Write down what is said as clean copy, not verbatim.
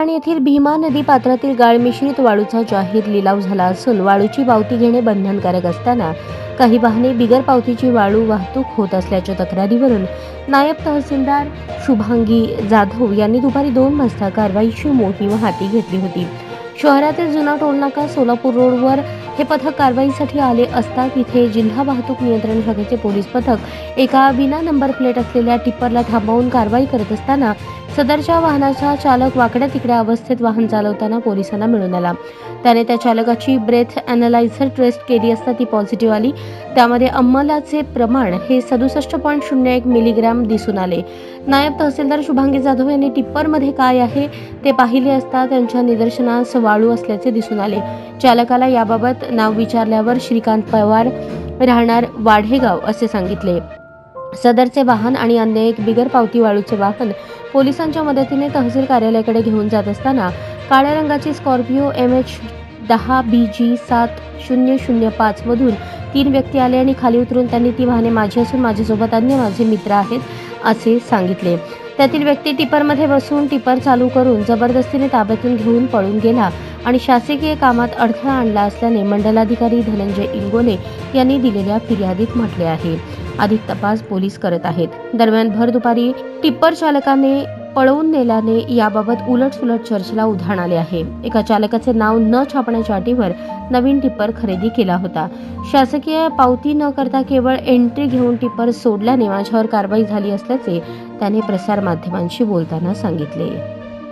आणि येथील भीमा नदी पात्रातील गाळ मिश्रित वाळूचा जाहीर लिलाव झाला असून वाळूची पावती घेणे बंधनकारक असताना काही वाहने बिगर पावतीची वाळू वाहतूक होत असल्याच्या तक्रारीवरून नायब तहसीलदार शुभांगी जाधव यांनी दुपारी 2 वाजता कारवाईची मोहीम हाती घेतली होती। शहरातील जुना टोलनाका सोलापूर रोडवर हे पथक कारवाईसाठी आले असता तिथे जिल्हा वाहतूक नियंत्रण शाखेचे पोलीस पथक एका विना नंबर प्लेट असलेल्या टिप्परला थांबवून कारवाई करत असताना सदरच्या वाहनाचा चालक वाकड्या तिकड्या अवस्थेत वाहन चालवताना पोलिसांना मिळून आला। त्याने त्या चालकाची ब्रेथ अॅनालायझर टेस्ट केली असता ती पॉझिटिव्ह आली। त्यामध्ये अंमलाचे प्रमाण हे 67.01 मिलीग्रॅम दिसून आले। नायब तहसीलदार शुभांगी जाधव यांनी टिप्परमध्ये काय आहे ते पाहिले असता त्यांच्या निदर्शनास वाळू असल्याचे दिसून आले। चालकाला याबाबत नाव विचारल्यावर श्रीकांत पवार राहणार वाढेगाव असे सांगितले। सदरचे वाहन आणि अन्य एक बिगर पावती वाळूचे वाहन पोलिसांच्या मदतीने तहसील कार्यालयाकडे घेऊन जात असताना काळ्या रंगाची स्कॉर्पिओ MH10BG 7005 मधून 3 व्यक्ती आले आणि खाली उतरून त्यांनी ती वाहने माझी असून माझ्यासोबत अन्य माझे मित्र आहेत असे सांगितले। त्यातील व्यक्ती टिप्परमध्ये बसून टिप्पर चालू करून जबरदस्तीने ताब्यातून घेऊन पळून गेला आणि शासकीय कामात अडथळा आणला असल्याने मंडलाधिकारी धनंजय इंगोले यांनी दिलेल्या फिर्यादीत म्हटले आहे। अधिक तपास पोलीस करत आहेत। दरम्यान भर दुपारी टिप्पर चालकाने पळवून नेल्याने याबाबत उलटसुलट चर्चेला उधाण आले आहे। एका चालकाचे नाव न छापण्याच्या अटीवर नवीन टिप्पर खरेदी केला होता। शासकीय पावती न करता केवळ एंट्री घेऊन टिप्पर सोडल्याने माझ्यावर कारवाई झाली असल्याचे त्याने प्रसार माध्यमांशी बोलताना सांगितले।